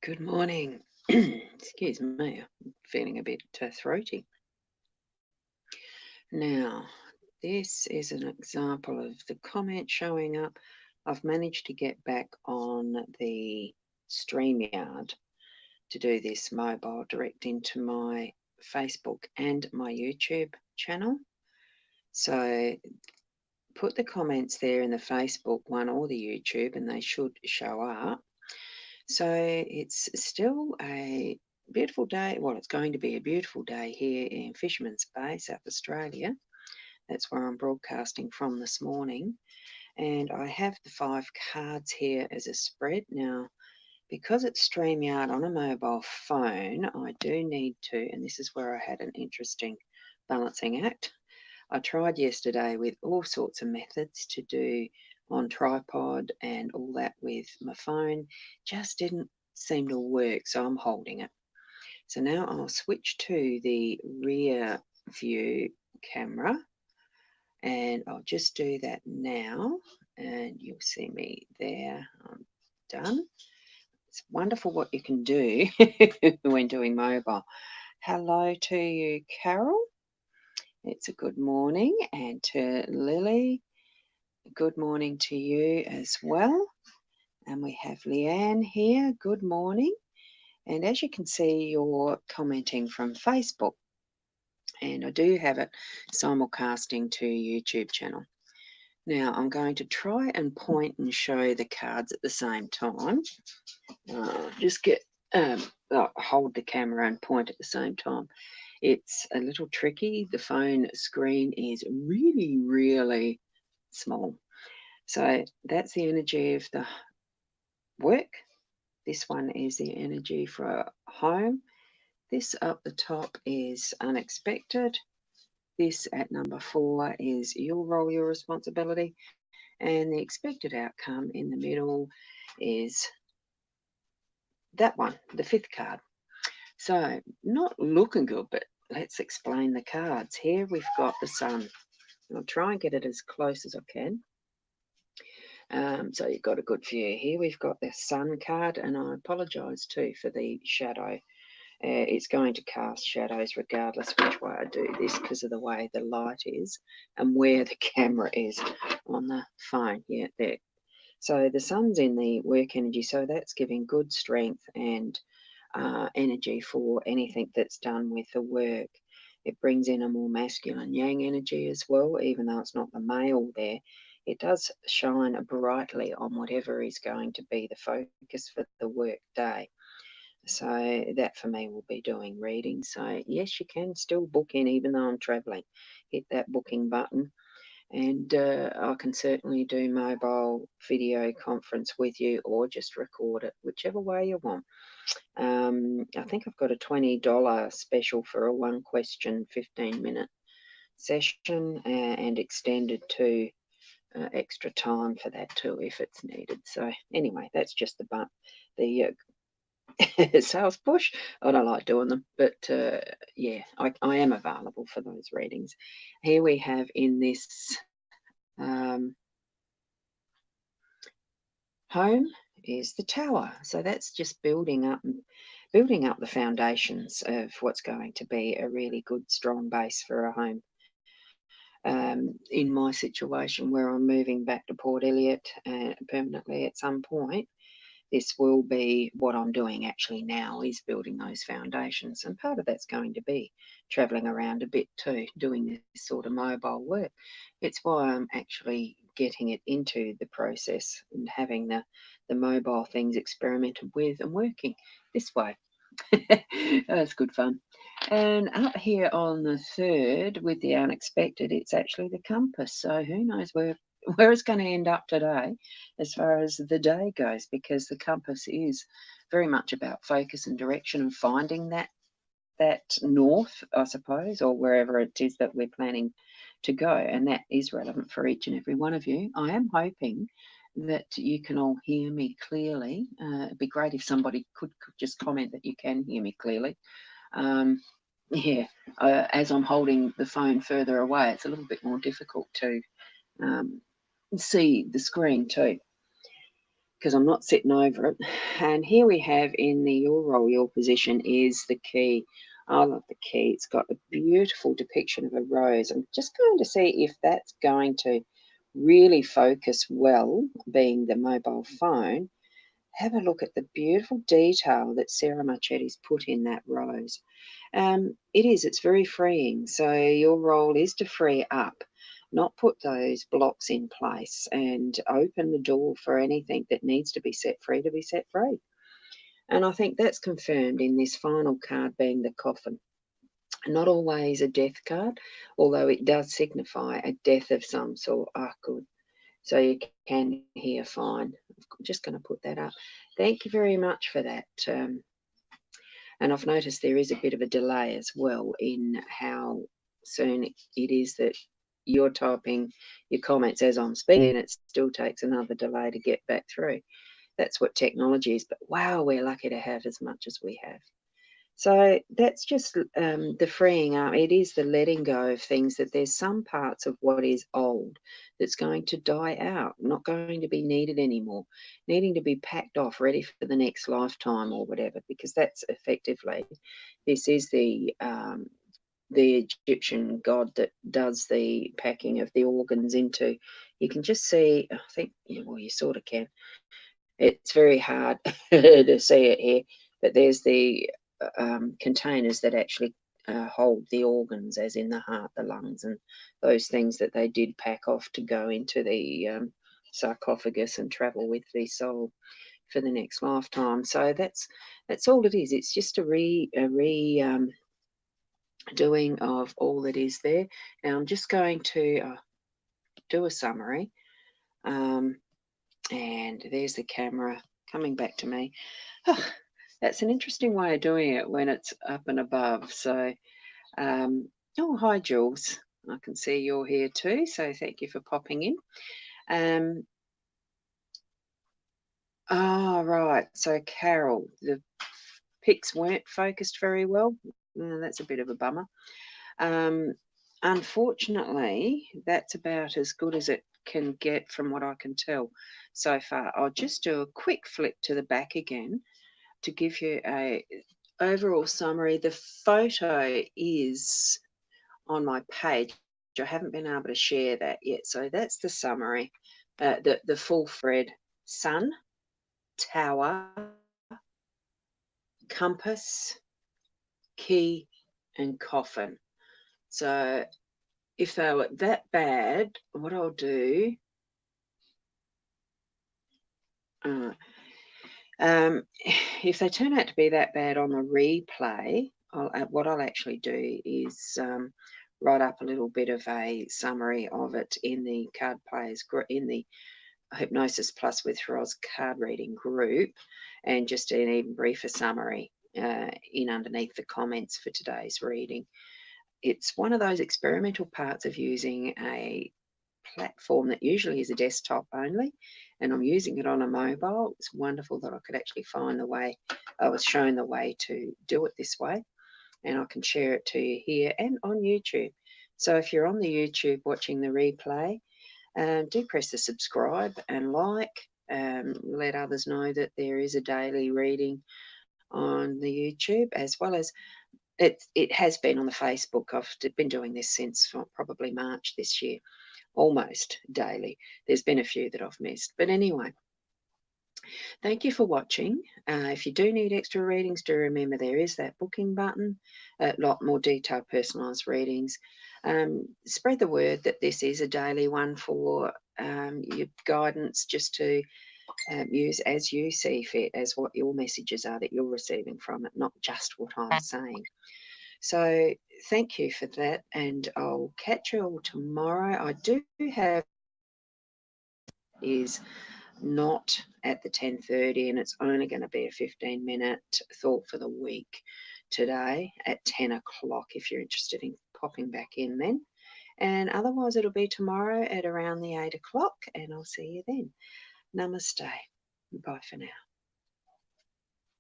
Good morning. Excuse me, I'm feeling a bit throaty. Now, this is an example of the comment showing up. I've managed to get back on the StreamYard to do this mobile direct into my Facebook and my YouTube channel. So put the comments there in the Facebook one or the YouTube and they should show up. So it's still a beautiful day. Well, it's going to be a beautiful day here in Fisherman's Bay, South Australia. That's where I'm broadcasting from this morning. And I have the 5 cards here as a spread. Now, because it's StreamYard on a mobile phone, I do need to, and this is where I had an interesting balancing act. I tried yesterday with all sorts of methods to do on tripod and all that with my phone. Just didn't seem to work, so I'm holding it. So now I'll switch to the rear view camera and I'll just do that now and you'll see me there. I'm done. It's wonderful what you can do when doing mobile. Hello to you, Carol. It's a good morning, and to Lily, good morning to you as well. And we have Leanne here, good morning. And as you can see, you're commenting from Facebook, and I do have it simulcasting to YouTube channel. Now I'm going to try and point and show the cards at the same time. Just get hold the camera and point at the same time. It's a little tricky. The phone screen is really, really small. So that's the energy of the work. This one is the energy for home. This up the top is unexpected. This at number 4 is your role, your responsibility. And the expected outcome in the middle is that one, the 5th card. So not looking good, but let's explain the cards. Here we've got the sun. I'll try and get it as close as I can. So you've got a good view. Here we've got the sun card, and I apologise too for the shadow. It's going to cast shadows regardless which way I do this because of the way the light is and where the camera is on the phone. Yeah, there. So the sun's in the work energy, so that's giving good strength and energy for anything that's done with the work. It brings in a more masculine yang energy as well, even though it's not the male there. It does shine brightly on whatever is going to be the focus for the work day. So that for me will be doing reading. So yes, you can still book in even though I'm traveling. Hit that booking button. And I can certainly do mobile video conference with you or just record it, whichever way you want. I think I've got a $20 special for a 1 question, 15-minute session and extended to extra time for that too if it's needed. So anyway, that's just the sales push. I don't like doing them, but yeah, I am available for those readings. Here we have in this home is the tower. So that's just building up the foundations of what's going to be a really good, strong base for a home. In my situation where I'm moving back to Port Elliot permanently at some point, this will be what I'm doing actually now, is building those foundations. And part of that's going to be travelling around a bit too, doing this sort of mobile work. It's why I'm actually getting it into the process and having the mobile things experimented with and working this way. That's good fun. And up here on the 3rd with the unexpected, it's actually the compass. So who knows where it's going to end up today as far as the day goes, because the compass is very much about focus and direction and finding that north, I suppose, or wherever it is that we're planning to go. And that is relevant for each and every one of you. I am hoping that you can all hear me clearly. It'd be great if somebody could just comment that you can hear me clearly. Yeah, as I'm holding the phone further away, it's a little bit more difficult to see the screen too. because I'm not sitting over it. And here we have in the your role, your position is the key. I love the key. It's got a beautiful depiction of a rose. I'm just going to see if that's going to really focus well, being the mobile phone. Have a look at the beautiful detail that Sarah Marchetti's put in that rose. It's very freeing. So your role is to free up, not put those blocks in place, and open the door for anything that needs to be set free to be set free. And I think that's confirmed in this final card being the coffin. Not always a death card, although it does signify a death of some sort. Ah, good. So you can hear fine. I'm just going to put that up. Thank you very much for that. And I've noticed there is a bit of a delay as well in how soon it is that you're typing your comments as I'm speaking, and it still takes another delay to get back through. That's what technology is. But wow, we're lucky to have as much as we have. So that's just the freeing up. It is the letting go of things, that there's some parts of what is old that's going to die out, not going to be needed anymore, needing to be packed off, ready for the next lifetime or whatever, because that's effectively, this is the Egyptian god that does the packing of the organs into. You can just see, I think, well, you sort of can. It's very hard to see it here, but there's the containers that actually hold the organs, as in the heart, the lungs, and those things that they did pack off to go into the sarcophagus and travel with the soul for the next lifetime. So that's all it is. It's just a doing of all that is there. Now I'm just going to do a summary. And there's the camera coming back to me. Oh, that's an interesting way of doing it when it's up and above. So, oh, hi, Jules. I can see you're here too. So thank you for popping in. Right. So, Carol, the pics weren't focused very well. That's a bit of a bummer. Unfortunately, that's about as good as it can get from what I can tell so far. I'll just do a quick flip to the back again to give you a overall summary. The photo is on my page. I haven't been able to share that yet. So that's the summary. The full thread: sun, tower, compass, key, and coffin. So if they were that bad, what I'll do, if they turn out to be that bad on the replay, what I'll actually do is write up a little bit of a summary of it in the card players in the Hypnosis Plus with Roz card reading group, and just an even briefer summary in underneath the comments for today's reading. It's one of those experimental parts of using a platform that usually is a desktop only, and I'm using it on a mobile. It's wonderful that I could actually find the way. I was shown the way to do it this way, and I can share it to you here and on YouTube. So if you're on the YouTube watching the replay, do press the subscribe and like. Let others know that there is a daily reading on the YouTube, as well as it has been on the Facebook. I've been doing this since probably March this year, almost daily. There's been a few that I've missed. But anyway, thank you for watching. If you do need extra readings, do remember there is that booking button, a lot more detailed personalised readings. Spread the word that this is a daily one for your guidance, just to use as you see fit, as what your messages are that you're receiving from it, not just what I'm saying. So thank you for that, and I'll catch you all tomorrow. I do have is not at the 10:30, and it's only going to be a 15-minute thought for the week today at 10 o'clock if you're interested in popping back in then. And otherwise it'll be tomorrow at around the 8 o'clock, and I'll see you then. Namaste. Bye for now.